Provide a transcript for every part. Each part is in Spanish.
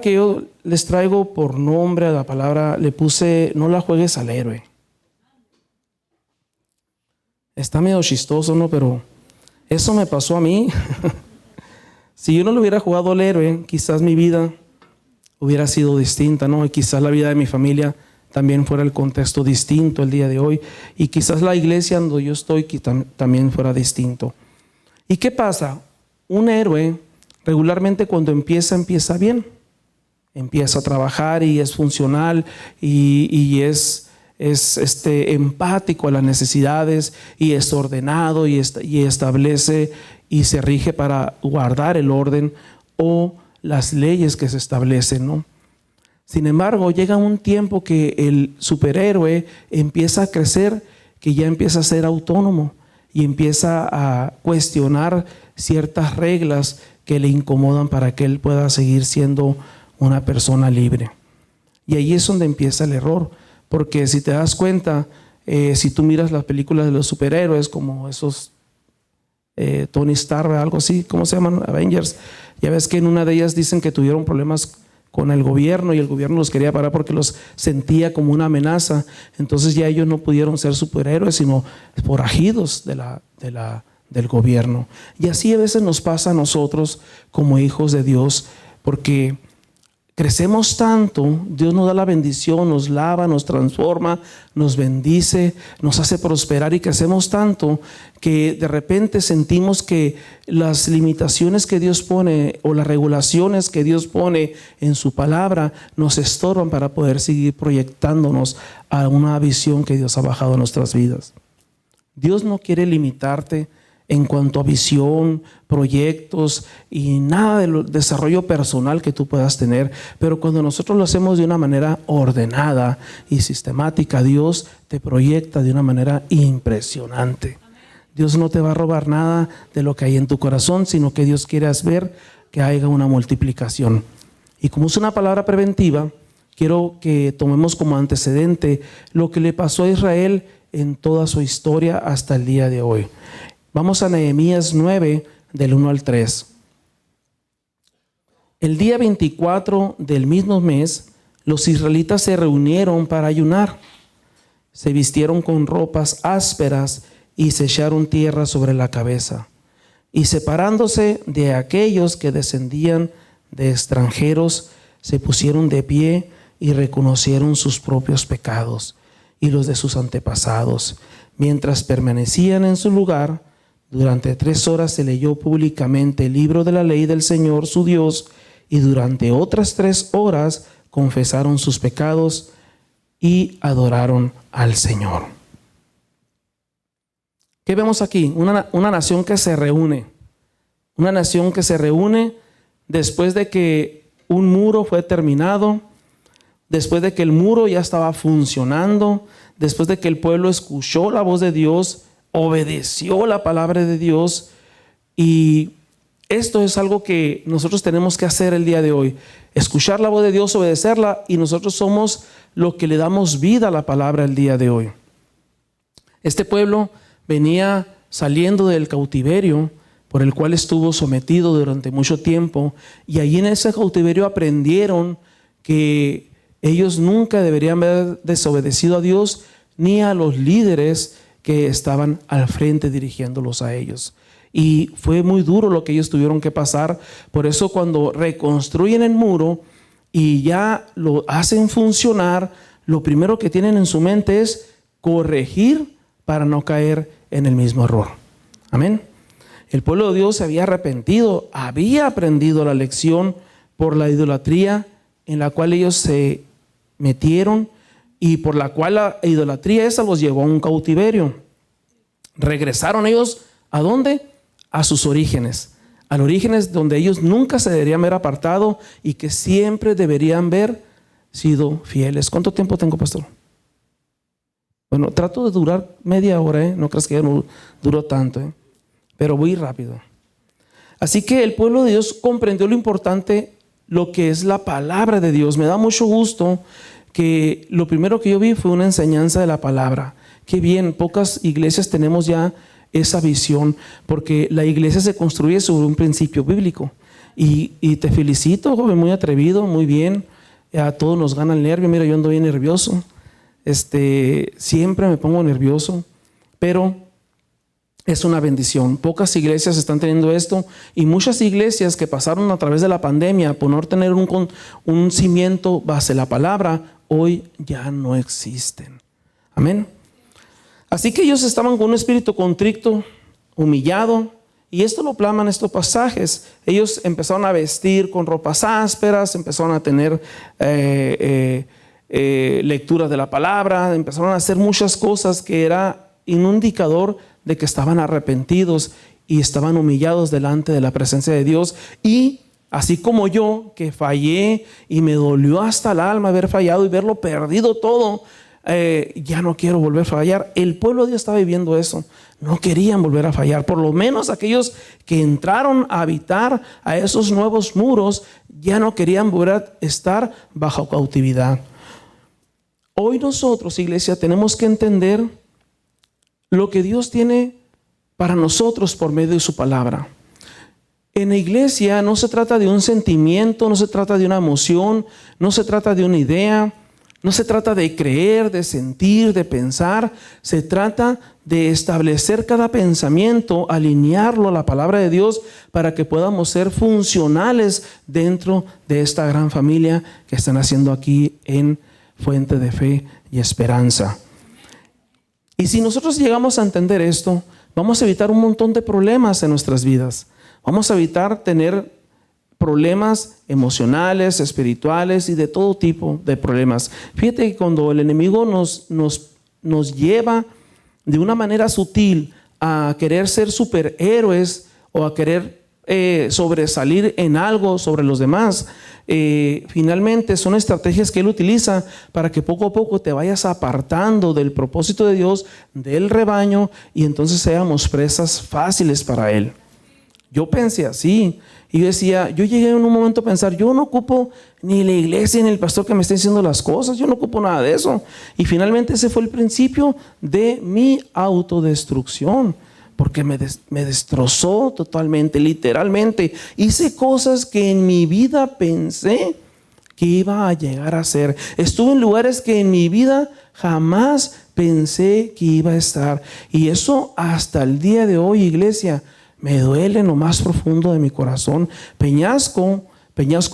Que yo les traigo por nombre a la palabra, le puse: no la juegues al héroe. Está medio chistoso, ¿no? Pero eso me pasó a mí. Si yo no le hubiera jugado al héroe, quizás mi vida hubiera sido distinta, ¿no? Y quizás la vida de mi familia también fuera el contexto distinto el día de hoy. Y quizás la iglesia donde yo estoy también fuera distinto. ¿Y qué pasa? Un héroe regularmente cuando empieza bien. Empieza a trabajar y es funcional y es empático a las necesidades y es ordenado y establece y se rige para guardar el orden o las leyes que se establecen, ¿no? Sin embargo, llega un tiempo que el superhéroe empieza a crecer, que ya empieza a ser autónomo y empieza a cuestionar ciertas reglas que le incomodan para que él pueda seguir siendo una persona libre. Y ahí es donde empieza el error, porque si te das cuenta, si tú miras las películas de los superhéroes como esos Tony Stark, algo así, ¿cómo se llaman? Avengers. Ya ves que en una de ellas dicen que tuvieron problemas con el gobierno y el gobierno los quería parar porque los sentía como una amenaza. Entonces ya ellos no pudieron ser superhéroes, sino forajidos del gobierno. Y así a veces nos pasa a nosotros como hijos de Dios, porque crecemos tanto, Dios nos da la bendición, nos lava, nos transforma, nos bendice, nos hace prosperar y crecemos tanto que de repente sentimos que las limitaciones que Dios pone o las regulaciones que Dios pone en su palabra nos estorban para poder seguir proyectándonos a una visión que Dios ha bajado en nuestras vidas. Dios no quiere limitarte en cuanto a visión, proyectos y nada del desarrollo personal que tú puedas tener. Pero cuando nosotros lo hacemos de una manera ordenada y sistemática, Dios te proyecta de una manera impresionante. Dios no te va a robar nada de lo que hay en tu corazón, sino que Dios quiere ver que haya una multiplicación. Y como es una palabra preventiva, quiero que tomemos como antecedente lo que le pasó a Israel en toda su historia hasta el día de hoy. Vamos a Nehemías 9, del 1 al 3. El día 24 del mismo mes, los israelitas se reunieron para ayunar. Se vistieron con ropas ásperas y se echaron tierra sobre la cabeza. Y separándose de aquellos que descendían de extranjeros, se pusieron de pie y reconocieron sus propios pecados y los de sus antepasados. Mientras permanecían en su lugar, durante 3 horas se leyó públicamente el libro de la ley del Señor su Dios, y durante otras 3 horas confesaron sus pecados y adoraron al Señor. ¿Qué vemos aquí? Una nación que se reúne. Una nación que se reúne después de que un muro fue terminado, después de que el muro ya estaba funcionando, después de que el pueblo escuchó la voz de Dios, obedeció la palabra de Dios. Y esto es algo que nosotros tenemos que hacer el día de hoy: escuchar la voz de Dios, obedecerla, y nosotros somos lo que le damos vida a la palabra el día de hoy. Este pueblo venía saliendo del cautiverio por el cual estuvo sometido durante mucho tiempo, y allí en ese cautiverio aprendieron que ellos nunca deberían haber desobedecido a Dios ni a los líderes que estaban al frente dirigiéndolos a ellos. Y fue muy duro lo que ellos tuvieron que pasar. Por eso cuando reconstruyen el muro y ya lo hacen funcionar, lo primero que tienen en su mente es corregir para no caer en el mismo error. Amén. El pueblo de Dios se había arrepentido, había aprendido la lección por la idolatría en la cual ellos se metieron, y por la cual la idolatría esa los llevó a un cautiverio. Regresaron ellos ¿a dónde? A sus orígenes, a los orígenes donde ellos nunca se deberían haber apartado y que siempre deberían haber sido fieles. ¿Cuánto tiempo tengo, pastor? Bueno, trato de durar media hora, no creas que ya no duró tanto, pero voy rápido. Así que el pueblo de Dios comprendió lo importante, lo que es la palabra de Dios. Me da mucho gusto que lo primero que yo vi fue una enseñanza de la palabra. Qué bien, pocas iglesias tenemos ya esa visión, porque la iglesia se construye sobre un principio bíblico. Y te felicito, joven, muy atrevido, muy bien. A todos nos gana el nervio. Mira, yo ando bien nervioso. Siempre me pongo nervioso, pero es una bendición. Pocas iglesias están teniendo esto, y muchas iglesias que pasaron a través de la pandemia por no tener un cimiento base la palabra, hoy ya no existen. Amén. Así que ellos estaban con un espíritu contrito, humillado, y esto lo plasman estos pasajes. Ellos empezaron a vestir con ropas ásperas, empezaron a tener lecturas de la palabra, empezaron a hacer muchas cosas que era un indicador de que estaban arrepentidos y estaban humillados delante de la presencia de Dios. Y así como yo, que fallé y me dolió hasta el alma haber fallado y verlo perdido todo, ya no quiero volver a fallar. El pueblo de Dios estaba viviendo eso. No querían volver a fallar. Por lo menos aquellos que entraron a habitar a esos nuevos muros ya no querían volver a estar bajo cautividad. Hoy nosotros, iglesia, tenemos que entender lo que Dios tiene para nosotros por medio de su palabra. En la iglesia no se trata de un sentimiento, no se trata de una emoción, no se trata de una idea, no se trata de creer, de sentir, de pensar. Se trata de establecer cada pensamiento, alinearlo a la palabra de Dios para que podamos ser funcionales dentro de esta gran familia que están haciendo aquí en Fuente de Fe y Esperanza. Y si nosotros llegamos a entender esto, vamos a evitar un montón de problemas en nuestras vidas. Vamos a evitar tener problemas emocionales, espirituales y de todo tipo de problemas. Fíjate que cuando el enemigo nos lleva de una manera sutil a querer ser superhéroes o a querer sobresalir en algo sobre los demás, finalmente son estrategias que él utiliza para que poco a poco te vayas apartando del propósito de Dios, del rebaño, y entonces seamos presas fáciles para él. Yo pensé así, y yo decía, yo llegué en un momento a pensar, yo no ocupo ni la iglesia ni el pastor que me esté diciendo las cosas, yo no ocupo nada de eso. Y finalmente ese fue el principio de mi autodestrucción, porque me destrozó totalmente, literalmente. Hice cosas que en mi vida pensé que iba a llegar a ser. Estuve en lugares que en mi vida jamás pensé que iba a estar. Y eso hasta el día de hoy, iglesia, me duele en lo más profundo de mi corazón. Peñasco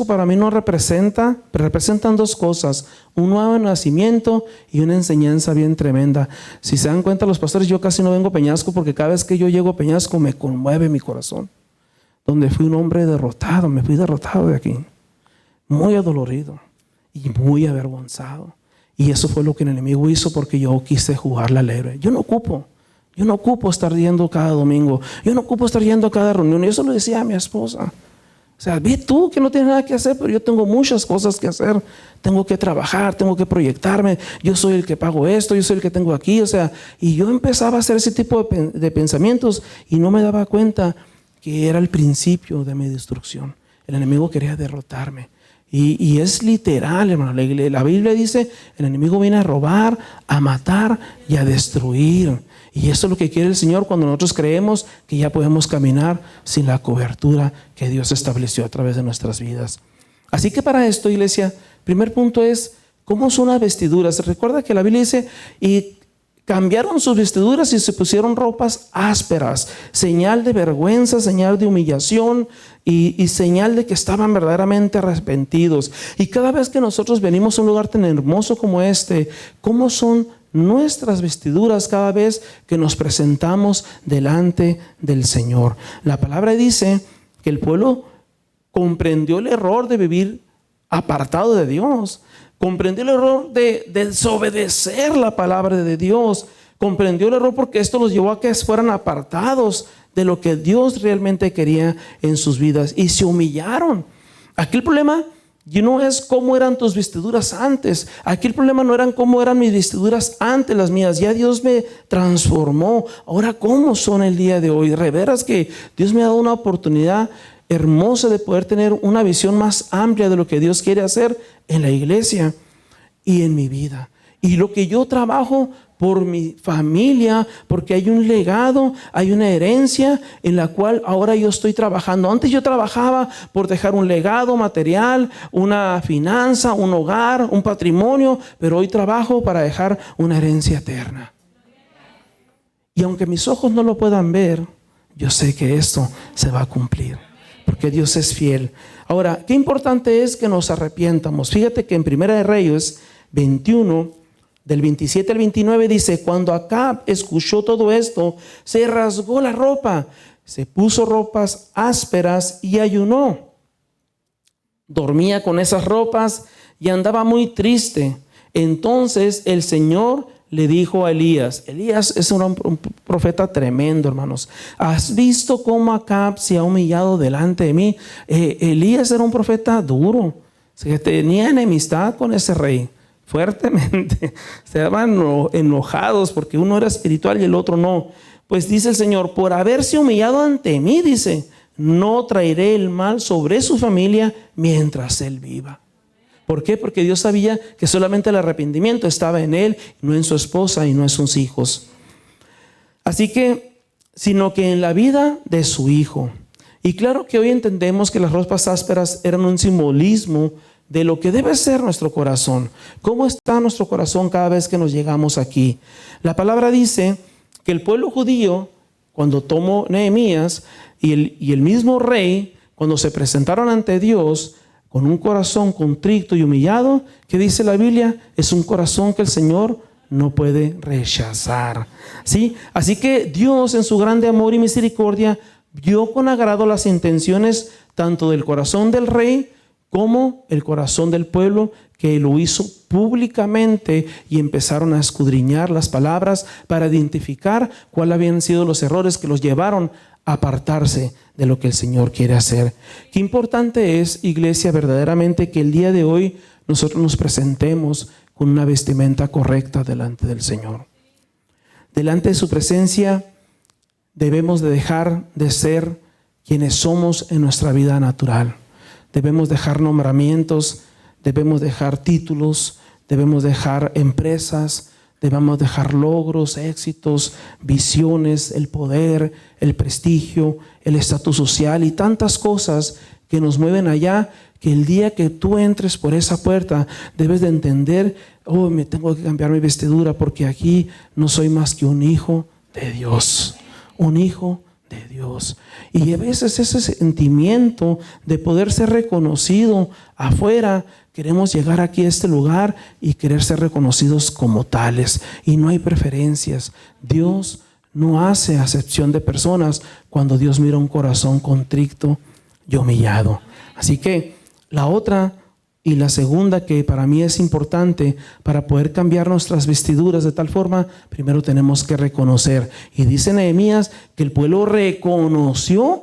para mí no representan dos cosas: un nuevo nacimiento y una enseñanza bien tremenda. Si se dan cuenta los pastores, yo casi no vengo a Peñasco porque cada vez que yo llego a Peñasco me conmueve mi corazón. Donde fui un hombre derrotado, me fui derrotado de aquí, muy adolorido y muy avergonzado. Y eso fue lo que el enemigo hizo porque yo quise jugarle al héroe. Yo no ocupo estar yendo cada domingo. Yo no ocupo estar yendo a cada reunión. Y eso lo decía a mi esposa. O sea, ve tú que no tienes nada que hacer, pero yo tengo muchas cosas que hacer. Tengo que trabajar, tengo que proyectarme. Yo soy el que pago esto, yo soy el que tengo aquí. O sea, y yo empezaba a hacer ese tipo de pensamientos y no me daba cuenta que era el principio de mi destrucción. El enemigo quería derrotarme. Y es literal, hermano. La Biblia dice, el enemigo viene a robar, a matar y a destruir. Y eso es lo que quiere el Señor cuando nosotros creemos que ya podemos caminar sin la cobertura que Dios estableció a través de nuestras vidas. Así que para esto, iglesia, primer punto es, ¿cómo son las vestiduras? Recuerda que la Biblia dice, y cambiaron sus vestiduras y se pusieron ropas ásperas, señal de vergüenza, señal de humillación y señal de que estaban verdaderamente arrepentidos. Y cada vez que nosotros venimos a un lugar tan hermoso como este, ¿cómo son nuestras vestiduras cada vez que nos presentamos delante del Señor? La palabra dice que el pueblo comprendió el error de vivir apartado de Dios, comprendió el error de desobedecer la palabra de Dios, comprendió el error porque esto los llevó a que fueran apartados de lo que Dios realmente quería en sus vidas y se humillaron. Aquí el problema no es cómo eran tus vestiduras antes. Aquí el problema no eran cómo eran mis vestiduras antes, las mías. Ya Dios me transformó. Ahora, ¿cómo son el día de hoy? Reveras que Dios me ha dado una oportunidad hermosa de poder tener una visión más amplia de lo que Dios quiere hacer en la iglesia y en mi vida. Y lo que yo trabajo por mi familia, porque hay un legado, hay una herencia en la cual ahora yo estoy trabajando. Antes yo trabajaba por dejar un legado material, una finanza, un hogar, un patrimonio, pero hoy trabajo para dejar una herencia eterna. Y aunque mis ojos no lo puedan ver, yo sé que esto se va a cumplir, porque Dios es fiel. Ahora, qué importante es que nos arrepientamos. Fíjate que en Primera de Reyes 21, del 27 al 29 dice: cuando Acab escuchó todo esto, se rasgó la ropa, se puso ropas ásperas y ayunó. Dormía con esas ropas y andaba muy triste. Entonces el Señor le dijo a Elías. Elías es un profeta tremendo, hermanos. ¿Has visto cómo Acab se ha humillado delante de mí? Elías era un profeta duro. Se tenía enemistad con ese rey, fuertemente. Estaban enojados porque uno era espiritual y el otro no. Pues dice el Señor: por haberse humillado ante mí, dice, no traeré el mal sobre su familia mientras él viva. ¿Por qué? Porque Dios sabía que solamente el arrepentimiento estaba en él, no en su esposa y no en sus hijos. Así que, sino que en la vida de su hijo. Y claro que hoy entendemos que las ropas ásperas eran un simbolismo de lo que debe ser nuestro corazón. ¿Cómo está nuestro corazón cada vez que nos llegamos aquí? La palabra dice que el pueblo judío, cuando tomó Nehemías y el mismo rey, cuando se presentaron ante Dios con un corazón contrito y humillado, ¿qué dice la Biblia? Es un corazón que el Señor no puede rechazar. ¿Sí? Así que Dios, en su grande amor y misericordia, vio con agrado las intenciones tanto del corazón del rey como el corazón del pueblo, que lo hizo públicamente, y empezaron a escudriñar las palabras para identificar cuáles habían sido los errores que los llevaron a apartarse de lo que el Señor quiere hacer. Qué importante es, iglesia, verdaderamente que el día de hoy nosotros nos presentemos con una vestimenta correcta delante del Señor. Delante de su presencia debemos de dejar de ser quienes somos en nuestra vida natural. Debemos dejar nombramientos, debemos dejar títulos, debemos dejar empresas, debemos dejar logros, éxitos, visiones, el poder, el prestigio, el estatus social y tantas cosas que nos mueven allá, que el día que tú entres por esa puerta debes de entender: oh, me tengo que cambiar mi vestidura porque aquí no soy más que un hijo de Dios, un hijo de Dios. Y a veces ese sentimiento de poder ser reconocido afuera, queremos llegar aquí a este lugar y querer ser reconocidos como tales, y no hay preferencias. Dios no hace acepción de personas cuando Dios mira un corazón contrito y humillado. Así que la otra y la segunda, que para mí es importante para poder cambiar nuestras vestiduras de tal forma, primero tenemos que reconocer. Y dice Nehemías que el pueblo reconoció,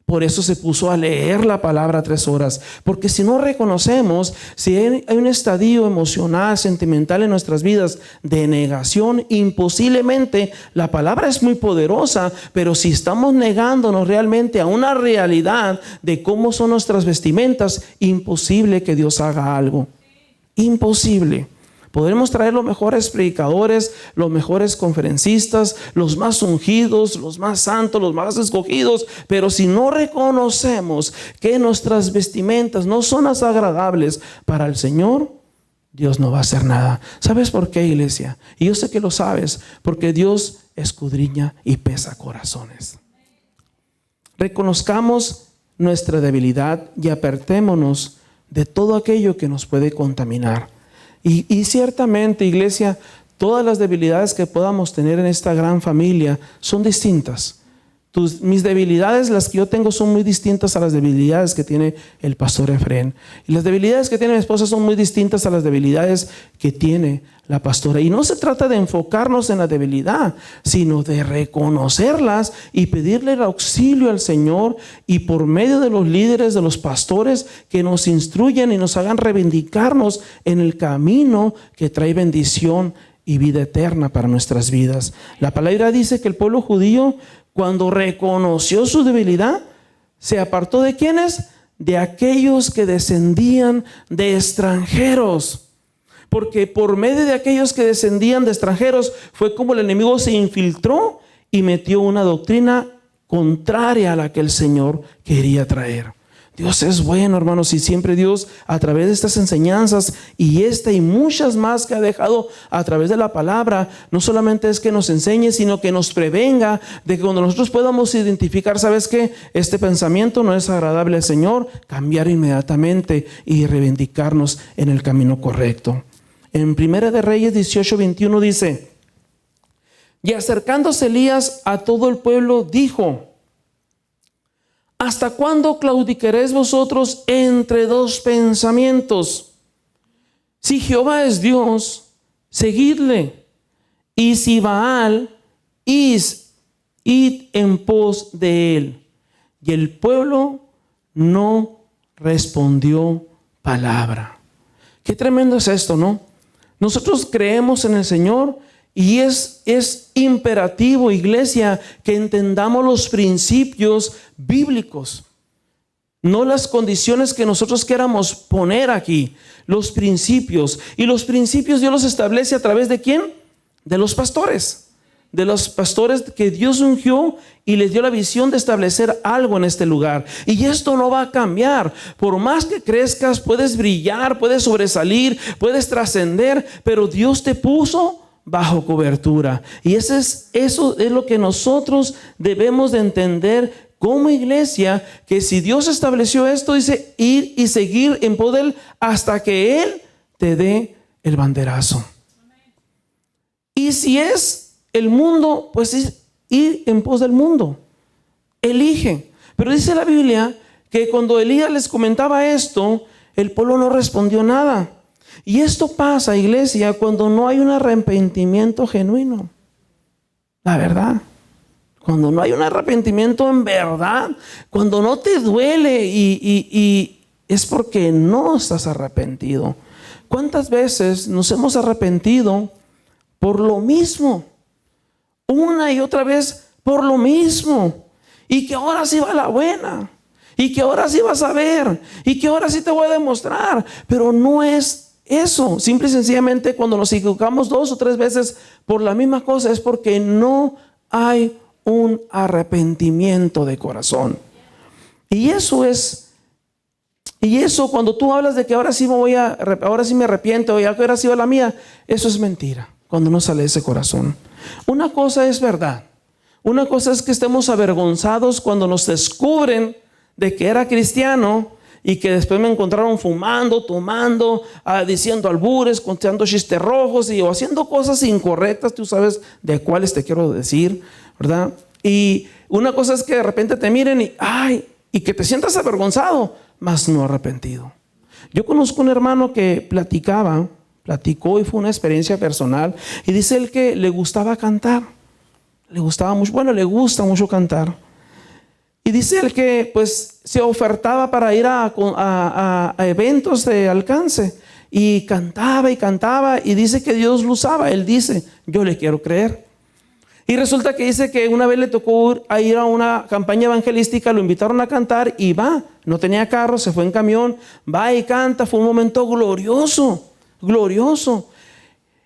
por eso se puso a leer la palabra 3 horas. Porque si no reconocemos, si hay un estadio emocional, sentimental en nuestras vidas de negación, imposiblemente, la palabra es muy poderosa, pero si estamos negándonos realmente a una realidad de cómo son nuestras vestimentas, imposible que Dios haga algo. Imposible. Podremos traer los mejores predicadores, los mejores conferencistas, los más ungidos, los más santos, los más escogidos, pero si no reconocemos que nuestras vestimentas no son las agradables para el Señor, Dios no va a hacer nada. ¿Sabes por qué, iglesia? Y yo sé que lo sabes, porque Dios escudriña y pesa corazones. Reconozcamos nuestra debilidad y apartémonos de todo aquello que nos puede contaminar. Y ciertamente, iglesia, todas las debilidades que podamos tener en esta gran familia son distintas. Mis debilidades, las que yo tengo, son muy distintas a las debilidades que tiene el pastor Efrén. Y las debilidades que tiene mi esposa son muy distintas a las debilidades que tiene la pastora. Y no se trata de enfocarnos en la debilidad, sino de reconocerlas y pedirle el auxilio al Señor, y por medio de los líderes, de los pastores, que nos instruyan y nos hagan reivindicarnos en el camino que trae bendición y vida eterna para nuestras vidas. La palabra dice que el pueblo judío, cuando reconoció su debilidad, se apartó ¿de quiénes? De aquellos que descendían de extranjeros. Porque por medio de aquellos que descendían de extranjeros fue como el enemigo se infiltró y metió una doctrina contraria a la que el Señor quería traer. Dios es bueno, hermanos, y siempre Dios, a través de estas enseñanzas y muchas más que ha dejado a través de la palabra, no solamente es que nos enseñe, sino que nos prevenga de que cuando nosotros podamos identificar, ¿sabes qué? Este pensamiento no es agradable al Señor, cambiar inmediatamente y reivindicarnos en el camino correcto. En Primera de Reyes 18:21 dice: y acercándose Elías a todo el pueblo, dijo: ¿hasta cuándo claudicaréis vosotros entre dos pensamientos? Si Jehová es Dios, seguidle, y si Baal, id en pos de él. Y el pueblo no respondió palabra. Qué tremendo es esto, ¿no? Nosotros creemos en el Señor y es imperativo, iglesia, que entendamos los principios bíblicos, no las condiciones que nosotros queramos poner aquí, los principios. Y los principios Dios los establece a través de ¿quién? De los pastores que Dios ungió y les dio la visión de establecer algo en este lugar. Y esto no va a cambiar. Por más que crezcas, puedes brillar, puedes sobresalir, puedes trascender, pero Dios te puso bajo cobertura. Y eso es lo que nosotros debemos de entender como iglesia, que si Dios estableció esto, dice ir y seguir en pos de él hasta que Él te dé el banderazo. Y si es el mundo, pues es ir en pos del mundo. Elige. Pero dice la Biblia que cuando Elías les comentaba esto, el pueblo no respondió nada. Y esto pasa, iglesia, cuando no hay un arrepentimiento genuino. La verdad. Cuando no hay un arrepentimiento en verdad, cuando no te duele y es porque no estás arrepentido. ¿Cuántas veces nos hemos arrepentido por lo mismo? Una y otra vez por lo mismo. Y que ahora sí va la buena. Y que ahora sí vas a ver. Y que ahora sí te voy a demostrar. Pero no es eso. Simple y sencillamente cuando nos equivocamos 2 o 3 veces por la misma cosa es porque no hay un arrepentimiento de corazón. Y eso cuando tú hablas de que ahora sí me arrepiento, y ahora sí va la mía, eso es mentira. Cuando no sale ese corazón. Una cosa es verdad. Una cosa es que estemos avergonzados cuando nos descubren de que era cristiano y que después me encontraron fumando, tomando, diciendo albures, contando chistes rojos o haciendo cosas incorrectas. Tú sabes de cuáles te quiero decir, ¿verdad? Y una cosa es que de repente te miren y que te sientas avergonzado, mas no arrepentido. Yo conozco un hermano que platicó y fue una experiencia personal. Y dice él que le gustaba cantar. Le gusta mucho cantar. Y dice él que pues se ofertaba para ir a eventos de alcance. Y cantaba y dice que Dios lo usaba. Él dice, yo le quiero creer. Y resulta que dice que una vez le tocó ir a una campaña evangelística, lo invitaron a cantar y va. No tenía carro, se fue en camión, va y canta. Fue un momento glorioso.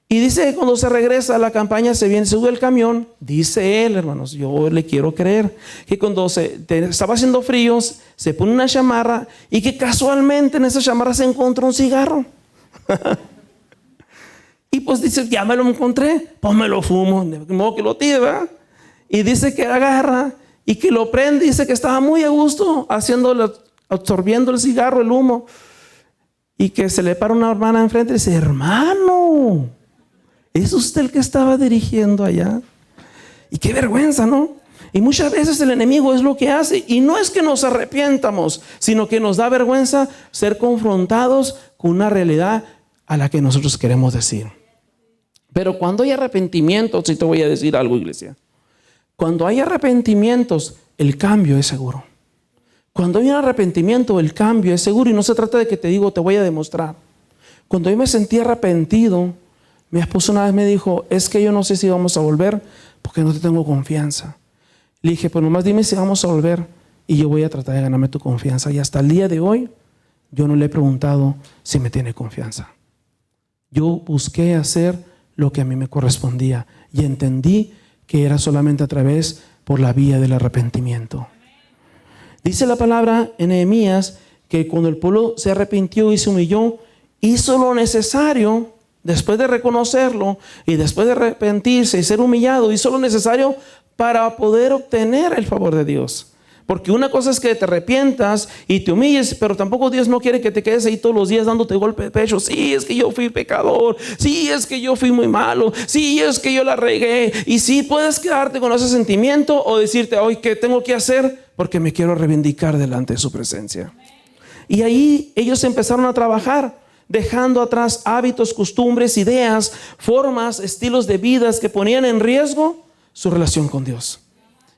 Y dice que cuando se regresa a la campaña, se sube el camión. Dice él, hermanos, yo le quiero creer, que cuando estaba haciendo frío, se pone una chamarra y que casualmente en esa chamarra se encontró un cigarro. Y pues dice, ya me lo encontré, pues me lo fumo, de modo que lo tire, ¿verdad? Y dice que agarra y que lo prende. Dice que estaba muy a gusto absorbiendo el cigarro, el humo. Y que se le para una hermana enfrente y dice, hermano, ¿es usted el que estaba dirigiendo allá? Y qué vergüenza, ¿no? Y muchas veces el enemigo es lo que hace. Y no es que nos arrepientamos, sino que nos da vergüenza ser confrontados con una realidad a la que nosotros queremos decir. Pero cuando hay arrepentimientos, sí te voy a decir algo, iglesia. Cuando hay arrepentimientos, el cambio es seguro. Cuando hay un arrepentimiento, el cambio es seguro. Y no se trata de que te voy a demostrar. Cuando yo me sentí arrepentido, mi esposo una vez me dijo, es que yo no sé si vamos a volver porque no te tengo confianza. Le dije, pues nomás dime si vamos a volver y yo voy a tratar de ganarme tu confianza. Y hasta el día de hoy, yo no le he preguntado si me tiene confianza. Yo busqué hacer lo que a mí me correspondía y entendí que era solamente a través por la vía del arrepentimiento. Dice la palabra en Nehemías que cuando el pueblo se arrepintió y se humilló, hizo lo necesario, después de reconocerlo y después de arrepentirse y ser humillado, hizo lo necesario para poder obtener el favor de Dios. Porque una cosa es que te arrepientas y te humilles, pero tampoco Dios no quiere que te quedes ahí todos los días dándote golpe de pecho. Sí, es que yo fui pecador. Sí, es que yo fui muy malo. Sí, es que yo la regué. Y sí, puedes quedarte con ese sentimiento o decirte, hoy, ¿qué tengo que hacer? Porque me quiero reivindicar delante de su presencia. Y ahí ellos empezaron a trabajar, dejando atrás hábitos, costumbres, ideas, formas, estilos de vidas que ponían en riesgo su relación con Dios.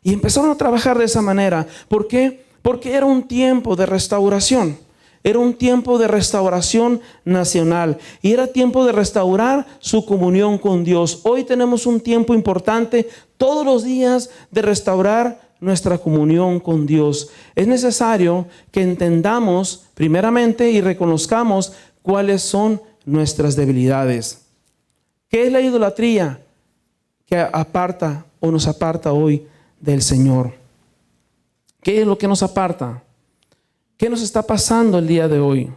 Y empezaron a trabajar de esa manera. ¿Por qué? Porque era un tiempo de restauración. Era un tiempo de restauración nacional. Y era tiempo de restaurar su comunión con Dios. Hoy tenemos un tiempo importante todos los días de restaurar nuestra comunión con Dios. Es necesario que entendamos primeramente y reconozcamos cuáles son nuestras debilidades. ¿Qué es la idolatría que aparta o nos aparta hoy del Señor? ¿Qué es lo que nos aparta? ¿Qué nos está pasando el día de hoy?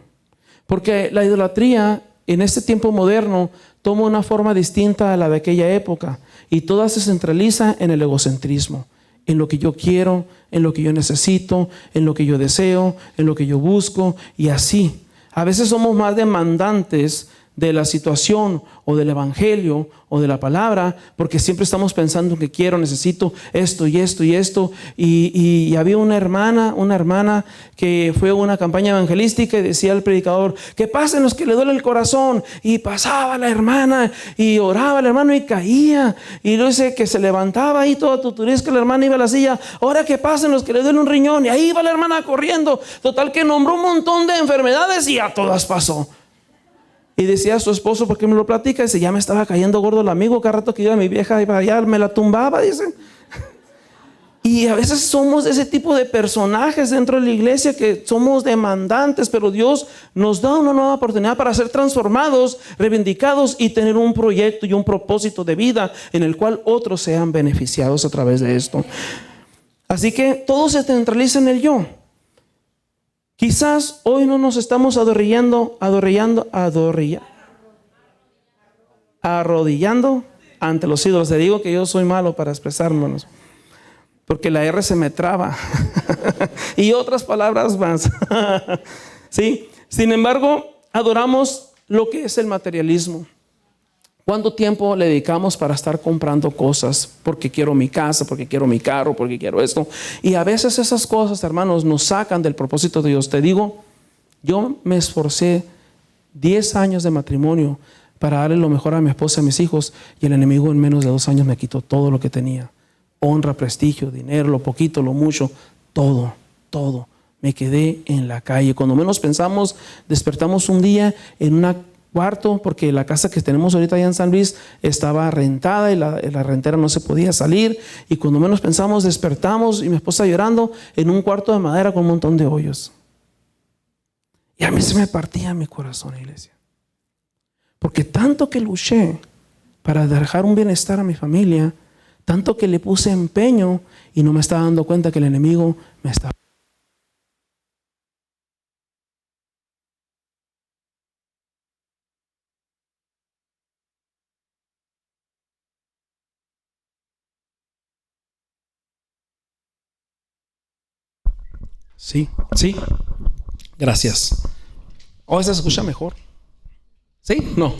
Porque la idolatría en este tiempo moderno toma una forma distinta a la de aquella época y toda se centraliza en el egocentrismo, en lo que yo quiero, en lo que yo necesito, en lo que yo deseo, en lo que yo busco y así. A veces somos más demandantes de la situación o del evangelio o de la palabra, porque siempre estamos pensando que quiero, necesito esto y esto y esto. Y había una hermana que fue a una campaña evangelística y decía al predicador, que pasen los que le duele el corazón. Y pasaba la hermana y oraba el hermano y caía. Y luego dice que se levantaba ahí toda tuturisca, la hermana iba a la silla, ahora que pasen los que le duele un riñón. Y ahí va la hermana corriendo. Total que nombró un montón de enfermedades y a todas pasó. Y decía a su esposo, porque me lo platica, dice, ya me estaba cayendo gordo el amigo, cada rato que iba mi vieja iba allá, me la tumbaba, dice. Y a veces somos ese tipo de personajes dentro de la iglesia que somos demandantes, pero Dios nos da una nueva oportunidad para ser transformados, reivindicados y tener un proyecto y un propósito de vida en el cual otros sean beneficiados a través de esto. Así que todo se centraliza en el yo. Quizás hoy no nos estamos arrodillando ante los ídolos. Te digo que yo soy malo para expresármelos, porque la R se me traba y otras palabras más. ¿Sí? Sin embargo, adoramos lo que es el materialismo. ¿Cuánto tiempo le dedicamos para estar comprando cosas? Porque quiero mi casa, porque quiero mi carro, porque quiero esto. Y a veces esas cosas, hermanos, nos sacan del propósito de Dios. Te digo, yo me esforcé 10 años de matrimonio para darle lo mejor a mi esposa y a mis hijos. Y el enemigo en menos de 2 años me quitó todo lo que tenía. Honra, prestigio, dinero, lo poquito, lo mucho, todo. Me quedé en la calle. Cuando menos pensamos, despertamos un día en una cuarto, porque la casa que tenemos ahorita allá en San Luis estaba rentada y la rentera no se podía salir, y cuando menos pensamos despertamos y mi esposa llorando en un cuarto de madera con un montón de hoyos. Y a mí se me partía mi corazón, iglesia, porque tanto que luché para dejar un bienestar a mi familia, tanto que le puse empeño y no me estaba dando cuenta que el enemigo me estaba. Sí. Gracias. ¿O se escucha mejor? ¿Sí? No.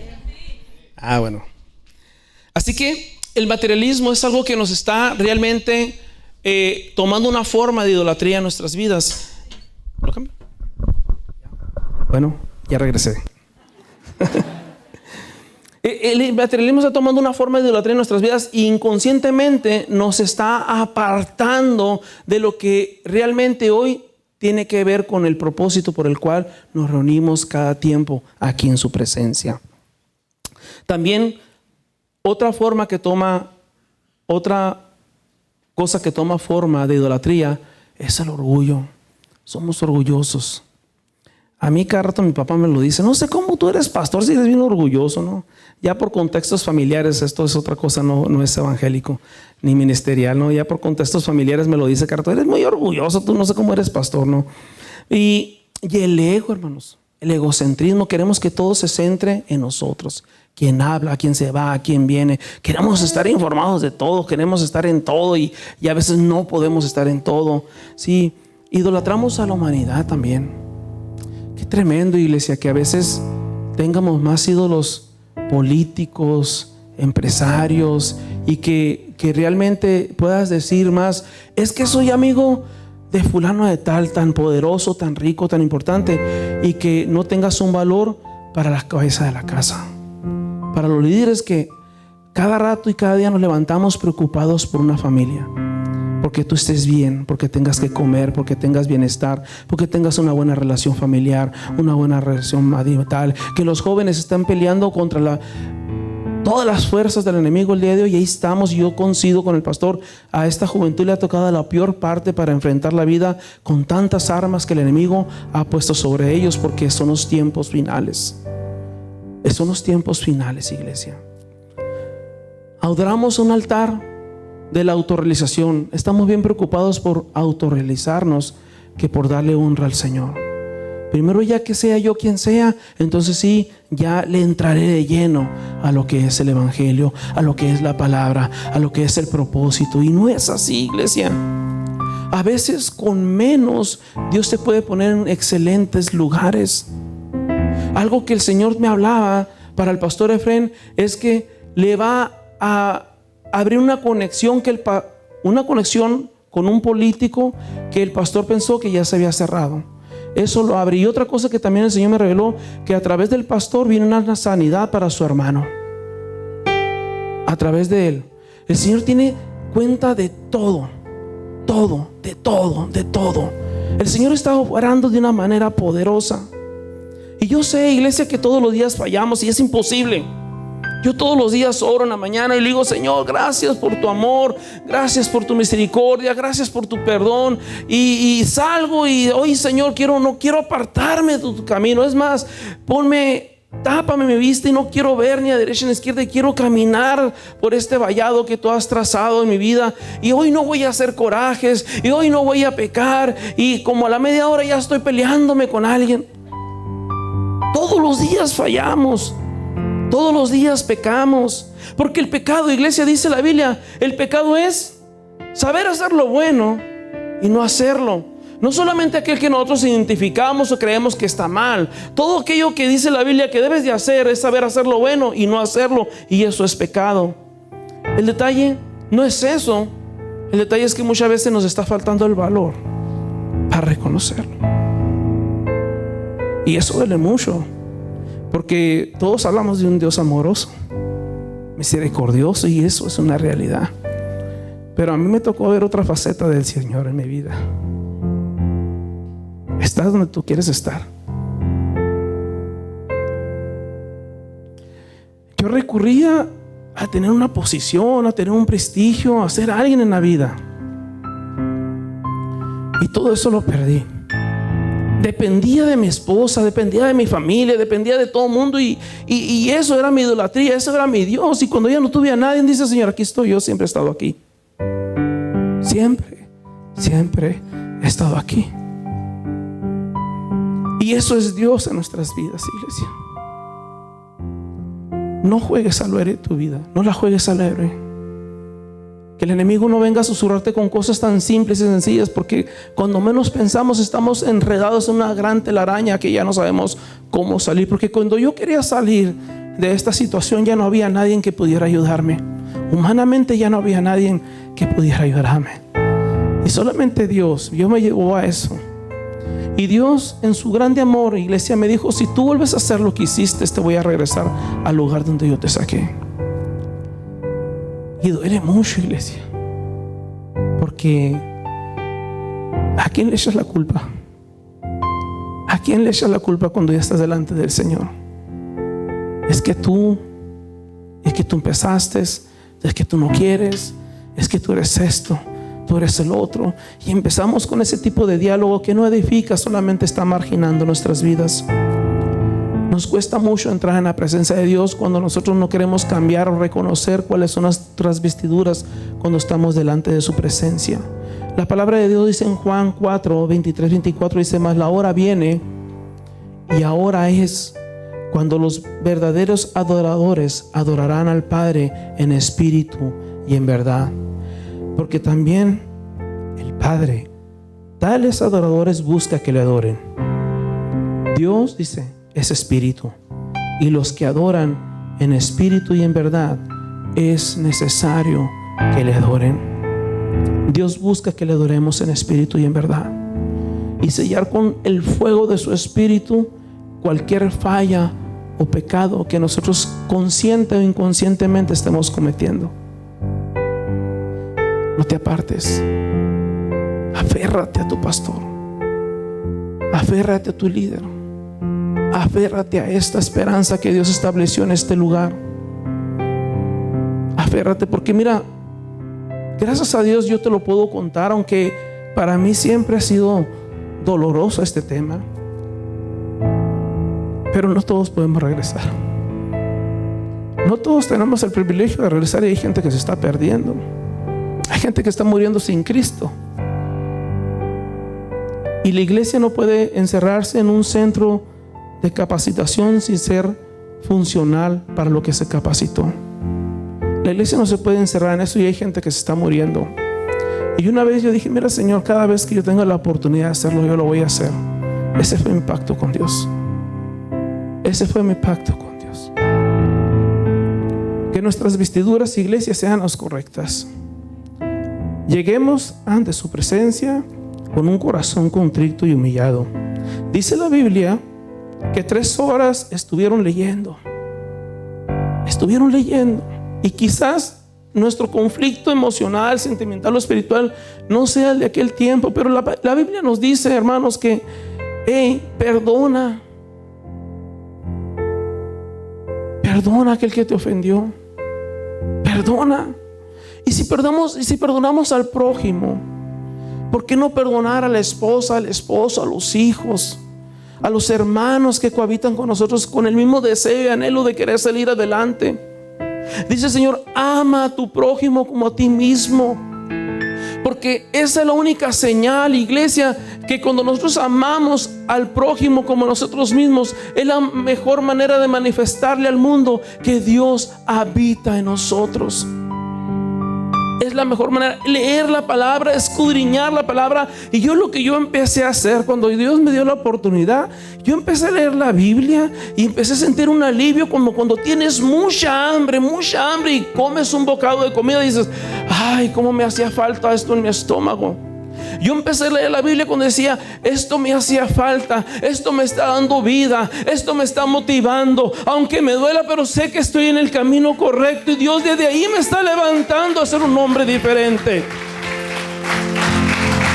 Ah, bueno. Así que el materialismo es algo que nos está realmente tomando una forma de idolatría en nuestras vidas. ¿Lo cambio? Bueno, ya regresé. El materialismo está tomando una forma de idolatría en nuestras vidas e inconscientemente nos está apartando de lo que realmente hoy tiene que ver con el propósito por el cual nos reunimos cada tiempo aquí en su presencia. También otra cosa que toma forma de idolatría es el orgullo. Somos orgullosos. A mí cada rato mi papá me lo dice, no sé cómo tú eres pastor si eres bien orgulloso, ¿no? Ya por contextos familiares, esto es otra cosa, no es evangélico ni ministerial, ¿no? Ya por contextos familiares me lo dice cada rato, eres muy orgulloso, tú no sé cómo eres pastor, ¿no? Y el ego, hermanos, el egocentrismo, queremos que todo se centre en nosotros. Quién habla, quién se va, quién viene. Queremos estar informados de todo, queremos estar en todo y a veces no podemos estar en todo. Sí, idolatramos a la humanidad también. Qué tremendo, iglesia, que a veces tengamos más ídolos políticos, empresarios, y que realmente puedas decir más, es que soy amigo de fulano de tal, tan poderoso, tan rico, tan importante, y que no tengas un valor para la cabeza de la casa, para los líderes que cada rato y cada día nos levantamos preocupados por una familia, porque tú estés bien, porque tengas que comer, porque tengas bienestar, porque tengas una buena relación familiar, una buena relación marital. Que los jóvenes están peleando contra todas las fuerzas del enemigo el día de hoy, y ahí estamos. Yo coincido con el pastor, a esta juventud le ha tocado la peor parte para enfrentar la vida con tantas armas que el enemigo ha puesto sobre ellos, porque son los tiempos finales. Son los tiempos finales, iglesia. Adoramos un altar de la autorrealización. Estamos bien preocupados por autorrealizarnos que por darle honra al Señor. Primero, ya que sea yo quien sea, entonces sí, ya le entraré de lleno a lo que es el evangelio, a lo que es la palabra, a lo que es el propósito. Y no es así, iglesia. A veces con menos Dios te puede poner en excelentes lugares. Algo que el Señor me hablaba para el pastor Efrén es que le va a abrir una conexión con un político que el pastor pensó que ya se había cerrado. Eso lo abre. Y otra cosa que también el Señor me reveló, que a través del pastor viene una sanidad para su hermano. A través de él. El Señor tiene cuenta de todo. Todo, de todo, de todo. El Señor está obrando de una manera poderosa. Y yo sé, iglesia, que todos los días fallamos y es imposible. Yo todos los días oro en la mañana y le digo, Señor, gracias por tu amor, gracias por tu misericordia, gracias por tu perdón. Y salgo y hoy, Señor, no quiero apartarme de tu camino. Es más, tápame mi vista y no quiero ver ni a derecha ni a izquierda, y quiero caminar por este vallado que tú has trazado en mi vida. Y hoy no voy a hacer corajes, y hoy no voy a pecar, y como a la media hora ya estoy peleándome con alguien. Todos los días fallamos. Todos los días pecamos. Porque el pecado, iglesia, dice la Biblia, el pecado es saber hacer lo bueno y no hacerlo. No solamente aquel que nosotros identificamos o creemos que está mal. Todo aquello que dice la Biblia que debes de hacer es saber hacer lo bueno y no hacerlo, y eso es pecado. El detalle no es eso. El detalle es que muchas veces nos está faltando el valor para reconocerlo. Y eso duele mucho, porque todos hablamos de un Dios amoroso, misericordioso, y eso es una realidad. Pero a mí me tocó ver otra faceta del Señor en mi vida. Estás donde tú quieres estar. Yo recurría a tener una posición, a tener un prestigio, a ser alguien en la vida, y todo eso lo perdí. Dependía de mi esposa, dependía de mi familia, dependía de todo el mundo, y eso era mi idolatría, eso era mi Dios. Y cuando ya no tuve a nadie, dice, Señor, aquí estoy yo, siempre he estado aquí. Siempre he estado aquí. Y eso es Dios en nuestras vidas, iglesia. No juegues al héroe tu vida, no la juegues al héroe. Que el enemigo no venga a susurrarte con cosas tan simples y sencillas, porque cuando menos pensamos estamos enredados en una gran telaraña que ya no sabemos cómo salir. Porque cuando yo quería salir de esta situación, ya no había nadie que pudiera ayudarme. Humanamente ya no había nadie que pudiera ayudarme, y solamente Dios me llevó a eso. Y Dios, en su grande amor, iglesia, me dijo, si tú vuelves a hacer lo que hiciste, te voy a regresar al lugar donde yo te saqué. Y duele mucho, iglesia, porque ¿a quién le echas la culpa? ¿A quién le echas la culpa cuando ya estás delante del Señor? Es que tú empezaste, es que tú no quieres, es que tú eres esto. tú eres el otro. Y empezamos con ese tipo de diálogo que no edifica, solamente está marginando nuestras vidas. Nos cuesta mucho entrar en la presencia de Dios cuando nosotros no queremos cambiar o reconocer cuáles son nuestras vestiduras cuando estamos delante de su presencia. La palabra de Dios dice en Juan 4, 23, 24, dice: mas la hora viene, y ahora es, cuando los verdaderos adoradores adorarán al Padre en espíritu y en verdad. Porque también el Padre tales adoradores busca que le adoren. Dios, dice, es espíritu, y los que adoran en espíritu y en verdad es necesario que le adoren. Dios busca que le adoremos en espíritu y en verdad, y sellar con el fuego de su espíritu cualquier falla o pecado que nosotros consciente o inconscientemente estemos cometiendo. No te apartes. Aférrate a tu pastor, aférrate a tu líder, aférrate a esta esperanza que Dios estableció en este lugar. Aférrate, porque mira, gracias a Dios yo te lo puedo contar, aunque para mí siempre ha sido doloroso este tema, pero no todos podemos regresar. No todos tenemos el privilegio de regresar, y hay gente que se está perdiendo. Hay gente que está muriendo sin Cristo. Y la iglesia no puede encerrarse en un centro de capacitación sin ser funcional para lo que se capacitó. La iglesia no se puede encerrar en eso, y hay gente que se está muriendo. Y una vez yo dije: mira, Señor, cada vez que yo tenga la oportunidad de hacerlo, yo lo voy a hacer. Ese fue mi pacto con Dios. Ese fue mi pacto con Dios. Que nuestras vestiduras, iglesia, sean las correctas. Lleguemos ante su presencia con un corazón contrito y humillado. Dice la Biblia que 3 horas estuvieron leyendo. Y quizás nuestro conflicto emocional, sentimental o espiritual no sea el de aquel tiempo, pero la Biblia nos dice, hermanos, que perdona a aquel que te ofendió. Perdona. Y si perdonamos al prójimo, ¿por qué no perdonar a la esposa, al esposo, a los hijos, a los hermanos que cohabitan con nosotros con el mismo deseo y anhelo de querer salir adelante? Dice el Señor: ama a tu prójimo como a ti mismo. Porque esa es la única señal, iglesia, que cuando nosotros amamos al prójimo como a nosotros mismos, es la mejor manera de manifestarle al mundo que Dios habita en nosotros. Es la mejor manera, leer la palabra, escudriñar la palabra. Y lo que yo empecé a hacer cuando Dios me dio la oportunidad, yo empecé a leer la Biblia y empecé a sentir un alivio, como cuando tienes mucha hambre y comes un bocado de comida y dices: ay, cómo me hacía falta esto en mi estómago. Yo empecé a leer la Biblia cuando decía: esto me hacía falta, esto me está dando vida, esto me está motivando, aunque me duela, pero sé que estoy en el camino correcto, y Dios desde ahí me está levantando a ser un hombre diferente.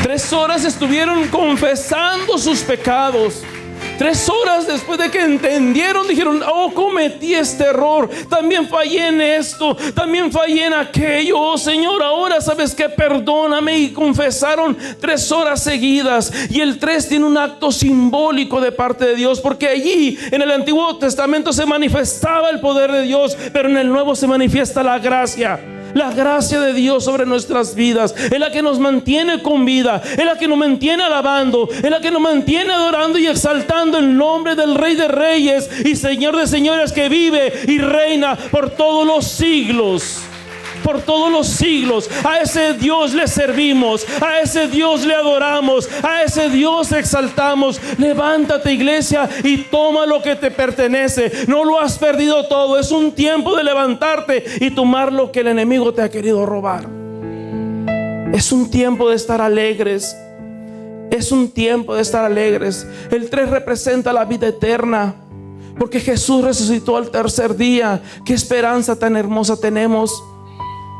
3 horas estuvieron confesando sus pecados. 3 horas después de que entendieron, dijeron: oh, cometí este error, también fallé en esto, también fallé en aquello. Oh, Señor, ahora sabes que perdóname. Y confesaron 3 horas seguidas. Y el 3 tiene un acto simbólico de parte de Dios, porque allí en el Antiguo Testamento se manifestaba el poder de Dios, pero en el Nuevo se manifiesta la gracia. La gracia de Dios sobre nuestras vidas es la que nos mantiene con vida, es la que nos mantiene alabando, es la que nos mantiene adorando y exaltando el nombre del Rey de Reyes y Señor de Señores, que vive y reina por todos los siglos. Por todos los siglos. A ese Dios le servimos, a ese Dios le adoramos, a ese Dios exaltamos. Levántate, iglesia, y toma lo que te pertenece. No lo has perdido todo. Es un tiempo de levantarte y tomar lo que el enemigo te ha querido robar. Es un tiempo de estar alegres. Es un tiempo de estar alegres. El 3 representa la vida eterna, porque Jesús resucitó al tercer día. Qué esperanza tan hermosa tenemos.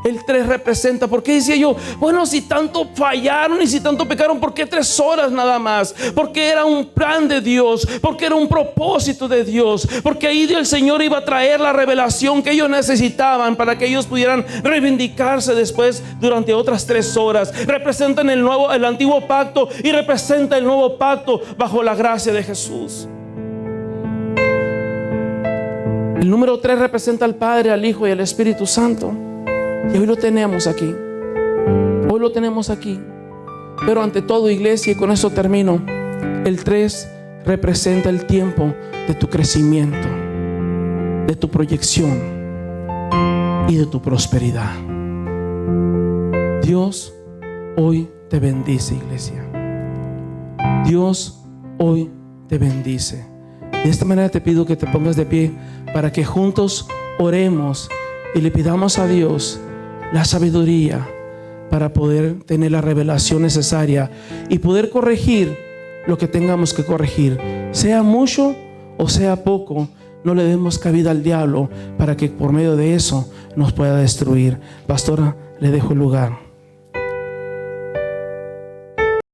El 3 representa, ¿por qué decía yo? Bueno, si tanto fallaron y si tanto pecaron, ¿por qué 3 horas nada más? Porque era un plan de Dios, porque era un propósito de Dios, porque ahí el Señor iba a traer la revelación que ellos necesitaban para que ellos pudieran reivindicarse después durante otras 3 horas. Representan el antiguo pacto y representa el nuevo pacto bajo la gracia de Jesús. El número 3 representa al Padre, al Hijo y al Espíritu Santo. Y hoy lo tenemos aquí. Hoy lo tenemos aquí. Pero ante todo, iglesia, y con eso termino, el 3 representa el tiempo de tu crecimiento, de tu proyección y de tu prosperidad. Dios hoy te bendice, iglesia. Dios hoy te bendice. De esta manera te pido que te pongas de pie para que juntos oremos y le pidamos a Dios la sabiduría para poder tener la revelación necesaria y poder corregir lo que tengamos que corregir, sea mucho o sea poco. No le demos cabida al diablo para que por medio de eso nos pueda destruir. Pastora, le dejo el lugar.